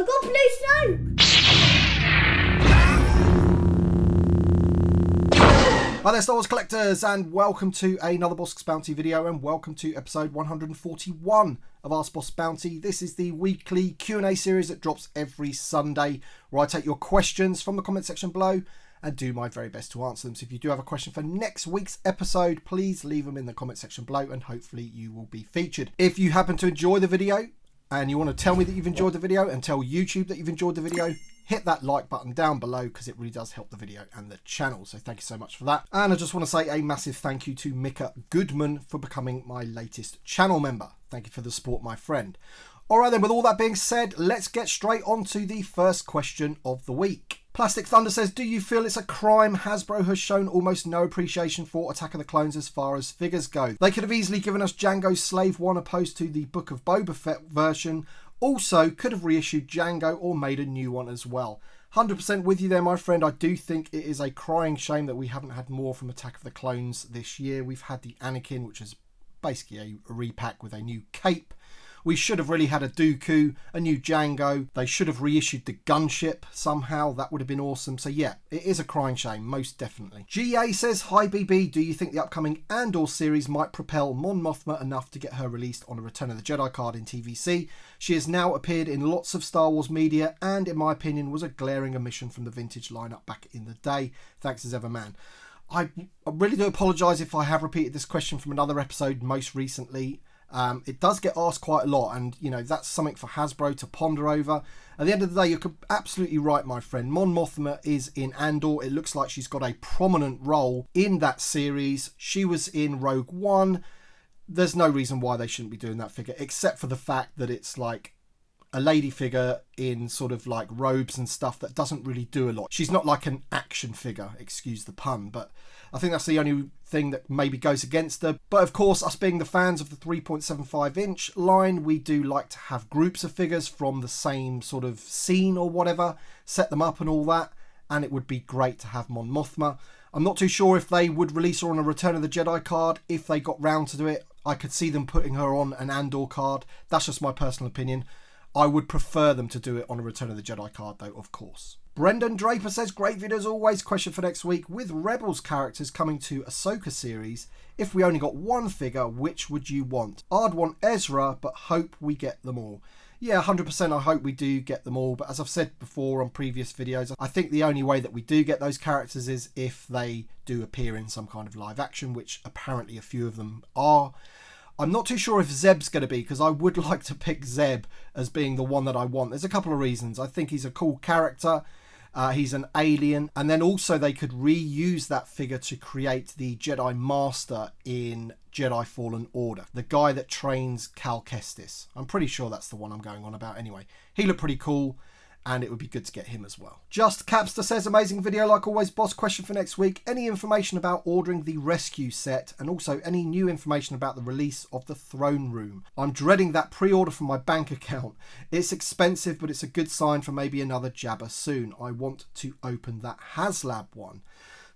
I got blue snow! Hi there Star Wars collectors, and welcome to another Bossk Bounty video, and welcome to episode 141 of Ask Bossk Bounty. This is the weekly Q&A series that drops every Sunday, where I take your questions from the comment section below and do my very best to answer them. So if you do have a question for next week's episode, please leave them in the comment section below and hopefully you will be featured. If you happen to enjoy the video and you want to tell me that you've enjoyed the video and tell YouTube that you've enjoyed the video, hit that like button down below because it really does help the video and the channel. So thank you so much for that. And I just want to say a massive thank you to Mika Goodman for becoming my latest channel member. Thank you for the support, my friend. All right then, with all that being said, let's get straight on to the first question of the week. Plastic Thunder says, do you feel it's a crime Hasbro has shown almost no appreciation for Attack of the Clones as far as figures go? They could have easily given us Jango's Slave 1 opposed to the Book of Boba Fett version. Also, could have reissued Jango or made a new one as well. 100% with you there, my friend. I do think it is a crying shame that we haven't had more from Attack of the Clones this year. We've had the Anakin, which is basically a repack with a new cape. We should have really had a Dooku, a new Jango. They should have reissued the gunship somehow. That would have been awesome. So yeah, it is a crying shame, most definitely. GA says, hi BB, do you think the upcoming Andor series might propel Mon Mothma enough to get her released on a Return of the Jedi card in TVC? She has now appeared in lots of Star Wars media and, in my opinion, was a glaring omission from the vintage lineup back in the day. Thanks as ever, man. I really do apologise if I have repeated this question from another episode most recently. It does get asked quite a lot, and you know, that's something for Hasbro to ponder over. At the end of the day, you're absolutely right, my friend. Mon Mothma is in Andor. It looks like she's got a prominent role in that series. She was in Rogue One. There's no reason why they shouldn't be doing that figure, except for the fact that it's like a lady figure in sort of like robes and stuff that doesn't really do a lot. She's not like an action figure, excuse the pun, but I think that's the only thing that maybe goes against her. But of course, us being the fans of the 3.75 inch line, we do like to have groups of figures from the same sort of scene or whatever, set them up and all that, and it would be great to have Mon Mothma. I'm not too sure if they would release her on a Return of the Jedi card. If they got round to do it, I could see them putting her on an Andor card. That's just my personal opinion. I would prefer them to do it on a Return of the Jedi card though, of course. Brendan Draper says, great video as always. Question for next week. With Rebels characters coming to Ahsoka series, if we only got one figure, which would you want? I'd want Ezra, but hope we get them all. Yeah, 100% I hope we do get them all. But as I've said before on previous videos, I think the only way that we do get those characters is if they do appear in some kind of live action, which apparently a few of them are. I'm not too sure if Zeb's going to be, because I would like to pick Zeb as being the one that I want. There's a couple of reasons. I think he's a cool character. He's an alien. And then also they could reuse that figure to create the Jedi Master in Jedi Fallen Order. The guy that trains Cal Kestis. I'm pretty sure that's the one I'm going on about anyway. He looked pretty cool, and it would be good to get him as well. Just Capster says, amazing video like always. Boss, question for next week. Any information about ordering the rescue set, and also any new information about the release of the throne room? I'm dreading that pre-order from my bank account. It's expensive, but it's a good sign for maybe another Jabba soon. I want to open that Haslab one.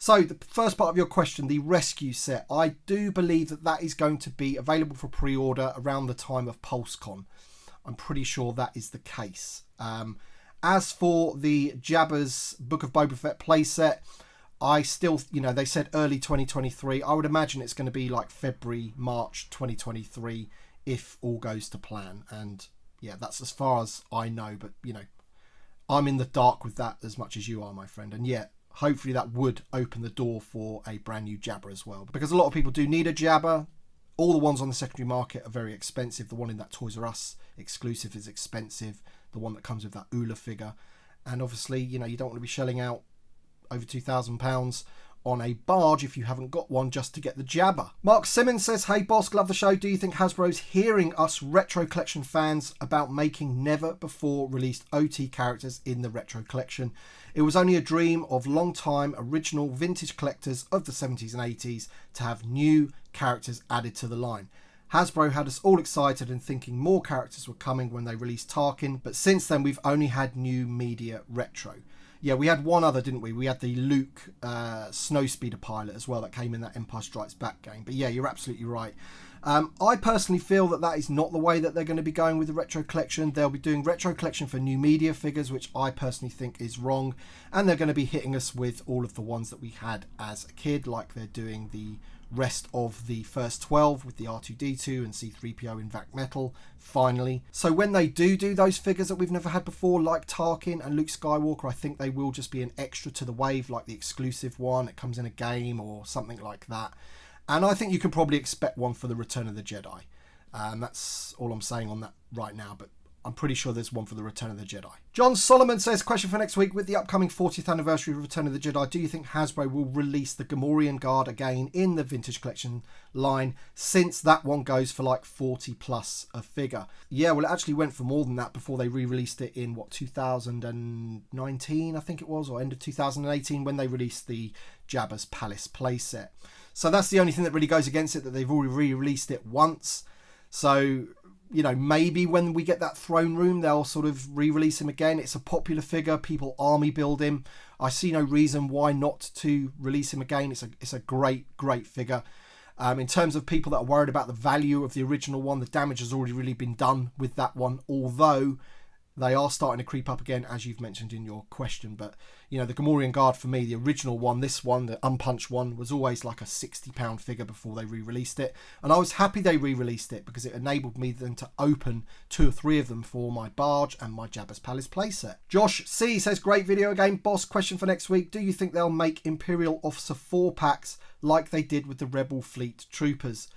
So the first part of your question, the rescue set, I do believe that that is going to be available for pre-order around the time of PulseCon. I'm pretty sure that is the case. As for the Jabba's Book of Boba Fett playset, I still, you know, they said early 2023. I would imagine it's going to be like February, March 2023 if all goes to plan. And yeah, that's as far as I know. But, you know, I'm in the dark with that as much as you are, my friend. And yeah, hopefully that would open the door for a brand new Jabba as well. Because a lot of people do need a Jabba. All the ones on the secondary market are very expensive. The one in that Toys R Us exclusive is expensive. The one that comes with that Ula figure. And obviously, you know, you don't want to be shelling out over £2,000 on a barge if you haven't got one just to get the Jabba. Mark Simmons says, hey Bossk, love the show. Do you think Hasbro's hearing us retro collection fans about making never before released OT characters in the retro collection? It was only a dream of long-time original vintage collectors of the 70s and 80s to have new characters added to the line. Hasbro had us all excited and thinking more characters were coming when they released Tarkin, but since then we've only had new media retro. Yeah, we had one other, didn't we? We had the Luke Snowspeeder pilot as well that came in that Empire Strikes Back game. But yeah, you're absolutely right. I personally feel that that is not the way that they're going to be going with the retro collection. They'll be doing retro collection for new media figures, which I personally think is wrong. And they're going to be hitting us with all of the ones that we had as a kid, like they're doing the rest of the first 12 with the R2-D2 and C-3PO in VAC metal, finally. So when they do those figures that we've never had before, like Tarkin and Luke Skywalker, I think they will just be an extra to the wave, like the exclusive one. It comes in a game or something like that. And I think you can probably expect one for the Return of the Jedi. That's all I'm saying on that right now, but I'm pretty sure there's one for the Return of the Jedi. John Solomon says, question for next week. With the upcoming 40th anniversary of Return of the Jedi, do you think Hasbro will release the Gomorian Guard again in the Vintage Collection line, since that one goes for like 40 plus a figure? Yeah, well, it actually went for more than that before they re-released it in, 2019, I think it was, or end of 2018, when they released the Jabba's Palace playset. So that's the only thing that really goes against it, that they've already re-released it once. So, you know, maybe when we get that throne room, they'll sort of re-release him again. It's a popular figure. People army build him. I see no reason why not to release him again. It's a great figure. In terms of people that are worried about the value of the original one, the damage has already really been done with that one, although they are starting to creep up again, as you've mentioned in your question. But, you know, the Gomorian Guard, for me, the original one, this one, the unpunched one, was always like a £60 figure before they re-released it. And I was happy they re-released it, because it enabled me then to open 2 or 3 of them for my Barge and my Jabba's Palace playset. Josh C says, great video game. Boss, question for next week. Do you think they'll make Imperial Officer 4-packs like they did with the Rebel Fleet Troopers?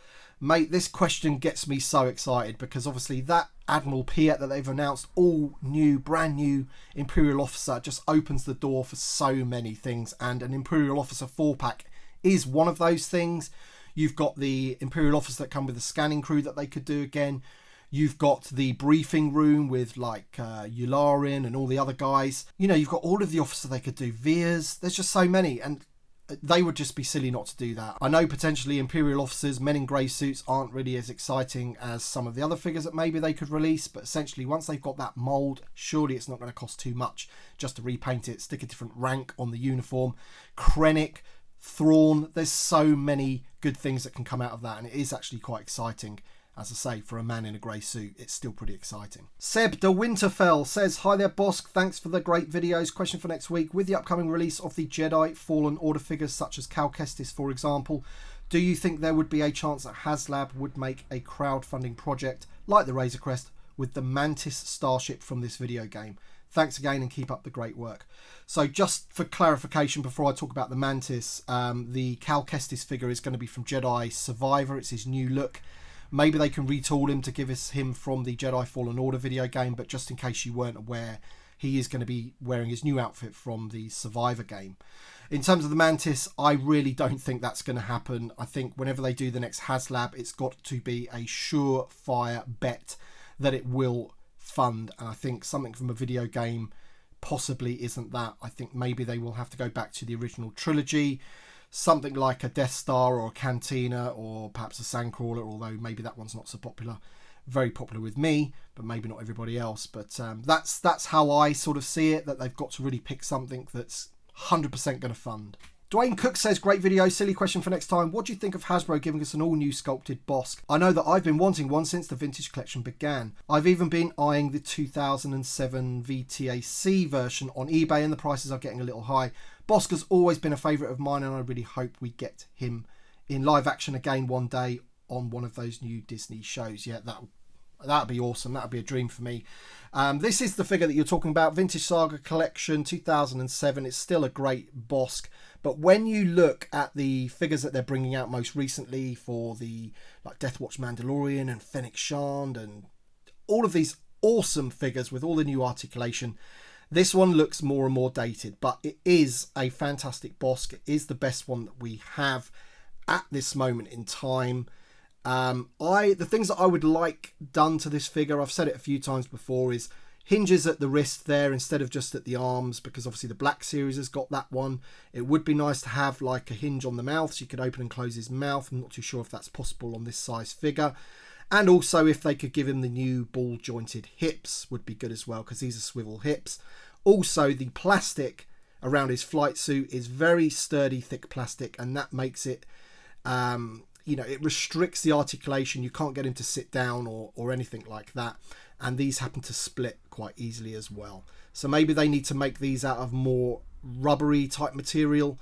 Mate, this question gets me so excited, because obviously that Admiral Piet that they've announced, all new, brand new Imperial Officer, just opens the door for so many things, and an Imperial Officer 4-pack is one of those things. You've got the Imperial Officer that come with the scanning crew that they could do again. You've got the briefing room with like Yularen and all the other guys. You know, you've got all of the officers they could do. Veers, there's just so many, and they would just be silly not to do that. I know potentially Imperial Officers, men in grey suits, aren't really as exciting as some of the other figures that maybe they could release, but essentially once they've got that mould, surely it's not going to cost too much just to repaint it, stick a different rank on the uniform. Krennic, Thrawn, there's so many good things that can come out of that, and it is actually quite exciting. As I say, for a man in a grey suit, it's still pretty exciting. Seb de Winterfell says, hi there, Bossk. Thanks for the great videos. Question for next week. With the upcoming release of the Jedi Fallen Order figures, such as Cal Kestis, for example, do you think there would be a chance that Haslab would make a crowdfunding project like the Razor Crest with the Mantis starship from this video game? Thanks again and keep up the great work. So just for clarification, before I talk about the Mantis, the Cal Kestis figure is going to be from Jedi Survivor. It's his new look. Maybe they can retool him to give us him from the Jedi Fallen Order video game, but just in case you weren't aware, he is going to be wearing his new outfit from the Survivor game. In terms of the Mantis, I really don't think that's going to happen. I think whenever they do the next Haslab, it's got to be a surefire bet that it will fund. And I think something from a video game possibly isn't that. I think maybe they will have to go back to the original trilogy. Something like a Death Star or a Cantina, or perhaps a Sandcrawler, although maybe that one's not so popular. Very popular with me, but maybe not everybody else. But that's how I sort of see it, that they've got to really pick something that's 100% going to fund. Dwayne Cook says, great video, silly question for next time. What do you think of Hasbro giving us an all-new sculpted Bossk? I know that I've been wanting one since the vintage collection began. I've even been eyeing the 2007 VTAC version on eBay, and the prices are getting a little high. Bossk has always been a favourite of mine, and I really hope we get him in live action again one day on one of those new Disney shows. Yeah, that'd be awesome. That'd be a dream for me. This is the figure that you're talking about, Vintage Saga Collection 2007. It's still a great Bossk, but when you look at the figures that they're bringing out most recently for the like Death Watch Mandalorian and Fennec Shand and all of these awesome figures with all the new articulation, this one looks more and more dated, but it is a fantastic Bossk. It is the best one that we have at this moment in time. The things that I would like done to this figure, I've said it a few times before, is hinges at the wrist there instead of just at the arms, because obviously the Black Series has got that one. It would be nice to have like a hinge on the mouth so you could open and close his mouth. I'm not too sure if that's possible on this size figure. And also if they could give him the new ball jointed hips would be good as well, because these are swivel hips. Also, the plastic around his flight suit is very sturdy, thick plastic, and that makes it you know, it restricts the articulation. You can't get him to sit down or anything like that. And these happen to split quite easily as well. So maybe they need to make these out of more rubbery type material.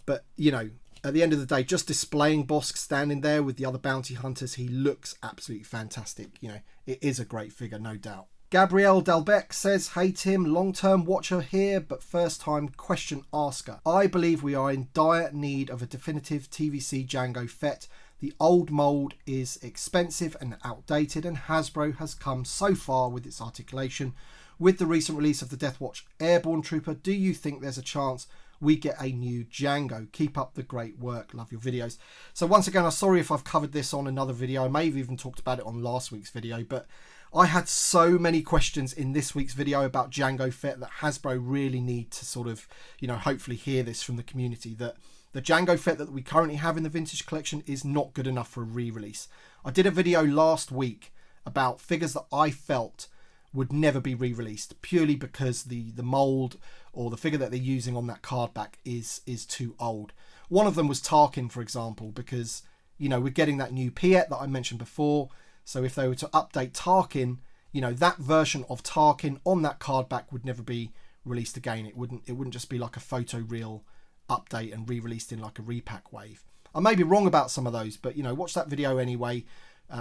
But, you know, at the end of the day, just displaying Bossk standing there with the other bounty hunters, he looks absolutely fantastic. You know, it is a great figure, no doubt. Gabrielle Delbec says, "Hey Tim, long-term watcher here, but first-time question asker. I believe we are in dire need of a definitive TVC Django Fett. The old mould is expensive and outdated, and Hasbro has come so far with its articulation. With the recent release of the Death Watch Airborne Trooper, do you think there's a chance we get a new Django? Keep up the great work. Love your videos." So once again, I'm sorry if I've covered this on another video. I may have even talked about it on last week's video, but I had so many questions in this week's video about Django Fett that Hasbro really need to sort of, you know, hopefully hear this from the community, that the Django Fett that we currently have in the vintage collection is not good enough for a re-release. I did a video last week about figures that I felt would never be re-released purely because the mold or the figure that they're using on that card back is too old. One of them was Tarkin, for example, because, you know, we're getting that new Piet that I mentioned before. So if they were to update Tarkin, you know, that version of Tarkin on that card back would never be released again. It wouldn't just be like a photo reel update and re-released in like a repack wave. I may be wrong about some of those, but, you know, watch that video anyway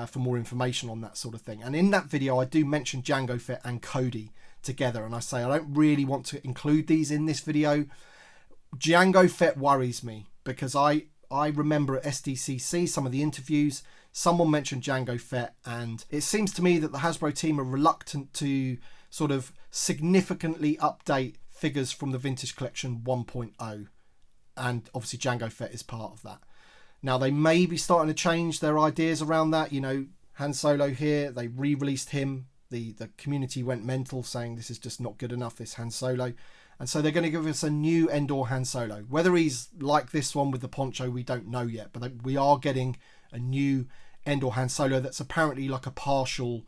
for more information on that sort of thing. And in that video, I do mention Jango Fett and Cody together, and I say I don't really want to include these in this video. Jango Fett worries me because I remember at SDCC some of the interviews, someone mentioned Jango Fett, and it seems to me that the Hasbro team are reluctant to sort of significantly update figures from the Vintage Collection 1.0, and obviously Jango Fett is part of that. Now they may be starting to change their ideas around that. You know, Han Solo here, they re-released him. The community went mental saying this is just not good enough, this Han Solo. And so they're going to give us a new Endor Han Solo. Whether he's like this one with the poncho, we don't know yet. But we are getting a new Endor Han Solo that's apparently like a partial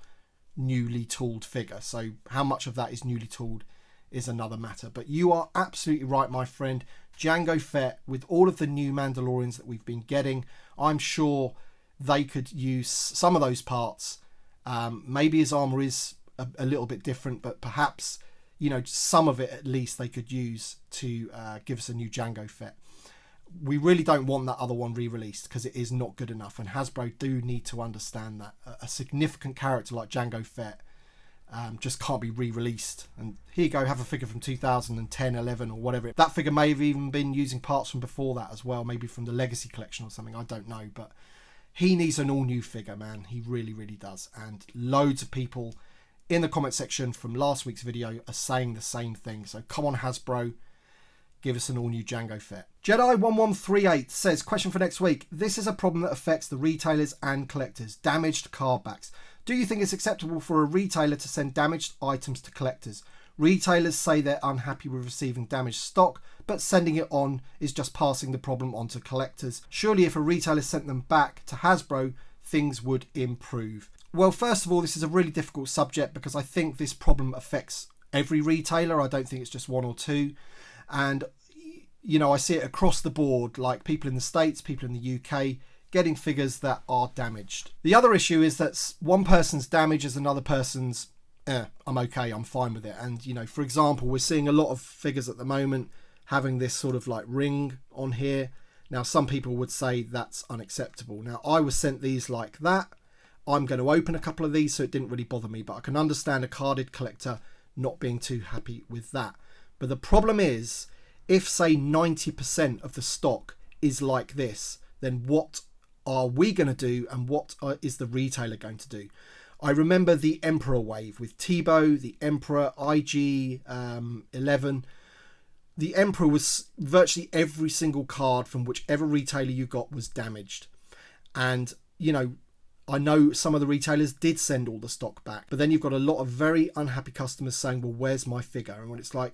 newly tooled figure. So how much of that is newly tooled is another matter. But you are absolutely right, my friend. Jango Fett, with all of the new Mandalorians that we've been getting, I'm sure they could use some of those parts. Maybe his armor is a little bit different, but perhaps, you know, some of it at least they could use to give us a new Jango Fett. We really don't want that other one re-released because it is not good enough, and Hasbro do need to understand that a significant character like Jango Fett just can't be re-released. And here you go, have a figure from 2010, 11 or whatever. That figure may have even been using parts from before that as well, maybe from the Legacy Collection or something, I don't know. But he needs an all-new figure, man. He really, really does. And loads of people in the comment section from last week's video are saying the same thing. So come on, Hasbro, give us an all-new Jango Fett. Jedi1138 says, question for next week. This is a problem that affects the retailers and collectors. Damaged card backs. Do you think it's acceptable for a retailer to send damaged items to collectors? Retailers say they're unhappy with receiving damaged stock, but sending it on is just passing the problem on to collectors. Surely if a retailer sent them back to Hasbro, things would improve. Well, first of all, this is a really difficult subject because I think this problem affects every retailer. I don't think it's just one or two. And, you know, I see it across the board, like people in the States, people in the UK, getting figures that are damaged. The other issue is that one person's damage is another person's, I'm okay, I'm fine with it. And, you know, for example, we're seeing a lot of figures at the moment having this sort of like ring on here. Now, some people would say that's unacceptable. Now, I was sent these like that. I'm going to open a couple of these, so it didn't really bother me. But I can understand a carded collector not being too happy with that. But the problem is, if, say, 90% of the stock is like this, then what are we going to do, and what is the retailer going to do? I remember the Emperor wave with Tebow, the Emperor, IG 11. The Emperor was virtually every single card from whichever retailer you got was damaged. And, you know, I know some of the retailers did send all the stock back, but then you've got a lot of very unhappy customers saying, well, where's my figure? And when it's like,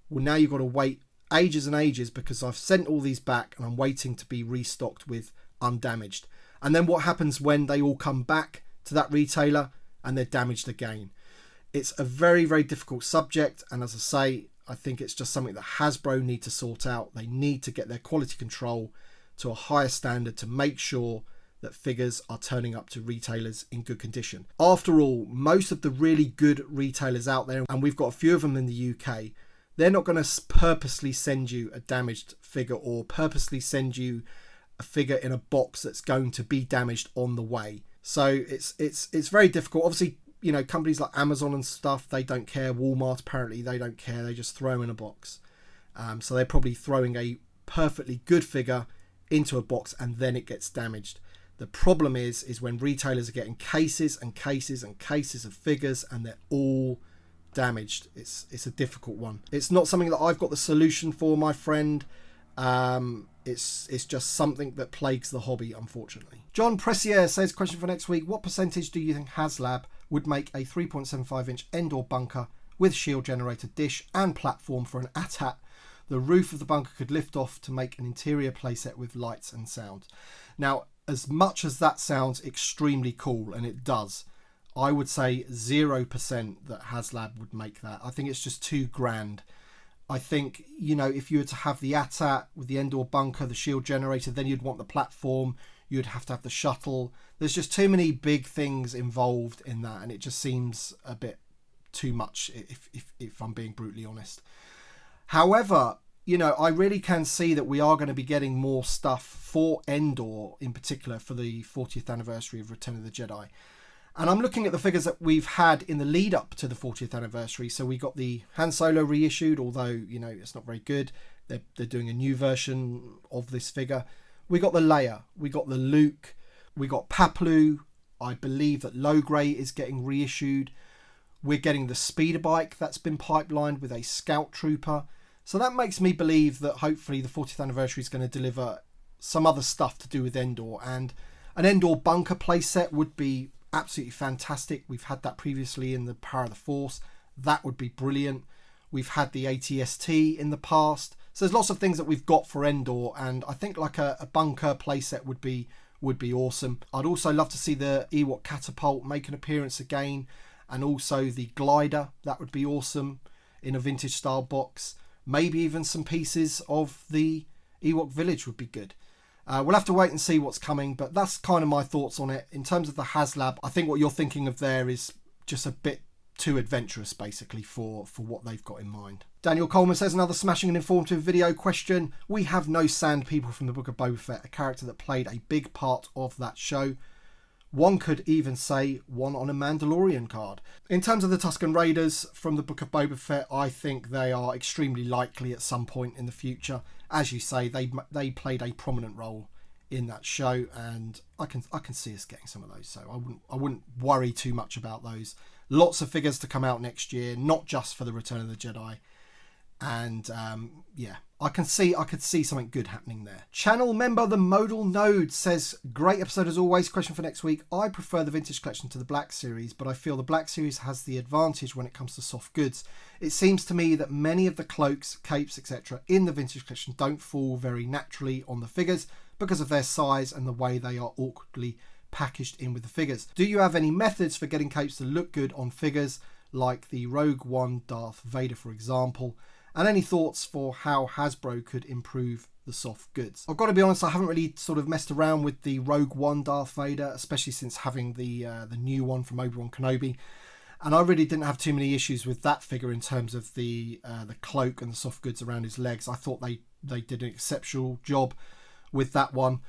well, now you've got to wait ages and ages because I've sent all these back and I'm waiting to be restocked with undamaged. And then what happens when they all come back to that retailer and they're damaged again? It's a very, very difficult subject. And as I say, I think it's just something that Hasbro need to sort out. They need to get their quality control to a higher standard to make sure that figures are turning up to retailers in good condition. After all, most of the really good retailers out there, and we've got a few of them in the UK, they're not going to purposely send you a damaged figure or purposely send you a figure in a box that's going to be damaged on the way. So it's very difficult. Obviously, you know, companies like Amazon and stuff, they don't care. Walmart, apparently, they don't care. They just throw in a box. So they're probably throwing a perfectly good figure into a box and then it gets damaged. The problem is when retailers are getting cases and cases and cases of figures and they're all damaged. It's a difficult one. It's not something that I've got the solution for, my friend. It's just something that plagues the hobby, unfortunately. John Pressier says, question for next week: what percentage do you think Haslab would make a 3.75 inch Endor bunker with shield generator dish and platform for an AT-AT? The roof of the bunker could lift off to make an interior playset with lights and sound. Now, as much as that sounds extremely cool, and it does, I would say 0% that Haslab would make that. I think it's just too grand. I think, you know, if you were to have the AT-AT with the Endor bunker, the shield generator, then you'd want the platform, you'd have to have the shuttle. There's just too many big things involved in that, and it just seems a bit too much, if I'm being brutally honest. However, you know, I really can see that we are going to be getting more stuff for Endor, in particular for the 40th anniversary of Return of the Jedi. And I'm looking at the figures that we've had in the lead up to the 40th anniversary. So we got the Han Solo reissued, although, you know, it's not very good. They're doing a new version of this figure. We got the Leia, we got the Luke, we got Paploo. I believe that Logray is getting reissued. We're getting the speeder bike that's been pipelined with a scout trooper. So that makes me believe that hopefully the 40th anniversary is going to deliver some other stuff to do with Endor. And an Endor bunker playset would be absolutely fantastic. We've had that previously in the Power of the Force. That would be brilliant. We've had the ATST in the past. So there's lots of things that we've got for Endor, and I think like a bunker playset would be awesome. I'd also love to see the Ewok catapult make an appearance again, and also the glider. That would be awesome in a vintage style box. Maybe even some pieces of the Ewok village would be good. We'll have to wait and see what's coming, but that's kind of my thoughts on it. In terms of the Haslab, I think what you're thinking of there is just a bit too adventurous, basically, for what they've got in mind. Daniel Coleman says, another smashing and informative video question. We have no sand people from the Book of Boba Fett, a character that played a big part of that show. One could even say one on a Mandalorian card. In terms of the Tusken Raiders from the Book of Boba Fett, I think they are extremely likely at some point in the future. As you say, they played a prominent role in that show, and I can see us getting some of those. So I wouldn't worry too much about those. Lots of figures to come out next year, not just for the Return of the Jedi. And yeah, I could see something good happening there. Channel member The Modal Node says, great episode as always. Question for next week. I prefer the Vintage Collection to the Black Series, but I feel the Black Series has the advantage when it comes to soft goods. It seems to me that many of the cloaks, capes, etc. in the Vintage Collection don't fall very naturally on the figures because of their size and the way they are awkwardly packaged in with the figures. Do you have any methods for getting capes to look good on figures, like the Rogue One Darth Vader, for example? And any thoughts for how Hasbro could improve the soft goods? I've got to be honest, I haven't really sort of messed around with the Rogue One Darth Vader, especially since having the new one from Obi-Wan Kenobi. And I really didn't have too many issues with that figure in terms of the cloak and the soft goods around his legs. I thought they did an exceptional job with that one.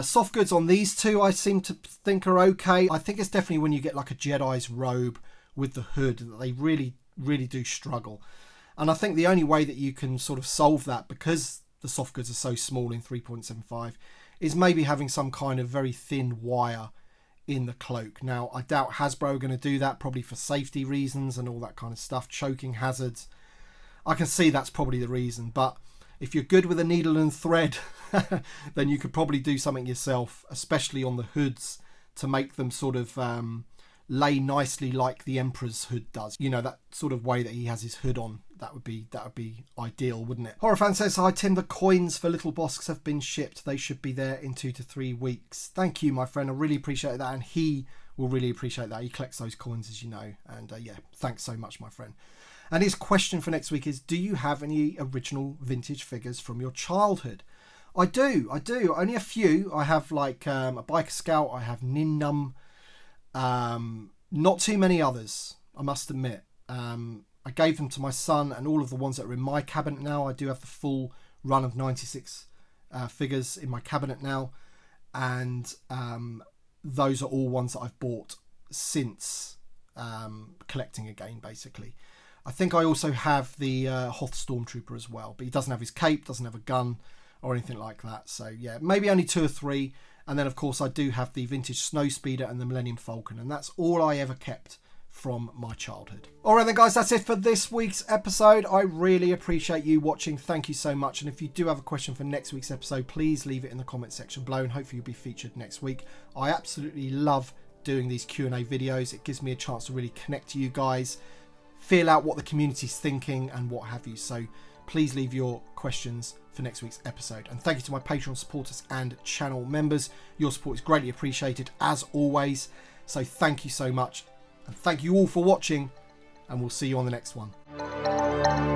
Soft goods on these two I seem to think are okay. I think it's definitely when you get like a Jedi's robe with the hood that they really, really do struggle. And I think the only way that you can sort of solve that, because the soft goods are so small in 3.75, is maybe having some kind of very thin wire in the cloak. Now, I doubt Hasbro are going to do that, probably for safety reasons and all that kind of stuff, choking hazards. I can see that's probably the reason, but if you're good with a needle and thread, then you could probably do something yourself, especially on the hoods, to make them sort of lay nicely like the Emperor's hood does. You know, that sort of way that he has his hood on. That would be ideal, wouldn't it? Horrorfan says, hi Tim, the coins for Little Bosks have been shipped. They should be there in 2 to 3 weeks. Thank you, my friend. I really appreciate that, and he will really appreciate that. He collects those coins, as you know, and yeah, thanks so much, my friend. And his question for next week is, do you have any original vintage figures from your childhood? I do. Only a few. I have like a Biker Scout. I have Nin Num. Not too many others, I must admit. I gave them to my son, and all of the ones that are in my cabinet now, I do have the full run of 96 figures in my cabinet now. And those are all ones that I've bought since collecting again, basically. I think I also have the Hoth Stormtrooper as well, but he doesn't have his cape, doesn't have a gun or anything like that. So yeah, maybe only 2 or 3. And then of course I do have the vintage Snowspeeder and the Millennium Falcon, and that's all I ever kept from my childhood. Alright then guys, that's it for this week's episode. I really appreciate you watching. Thank you so much. And if you do have a question for next week's episode, please leave it in the comment section below, and hopefully you'll be featured next week. I absolutely love doing these Q&A videos. It gives me a chance to really connect to you guys, feel out what the community's thinking and what have you. So please leave your questions for next week's episode. And thank you to my Patreon supporters and channel members. Your support is greatly appreciated as always. So thank you so much. And thank you all for watching, and we'll see you on the next one.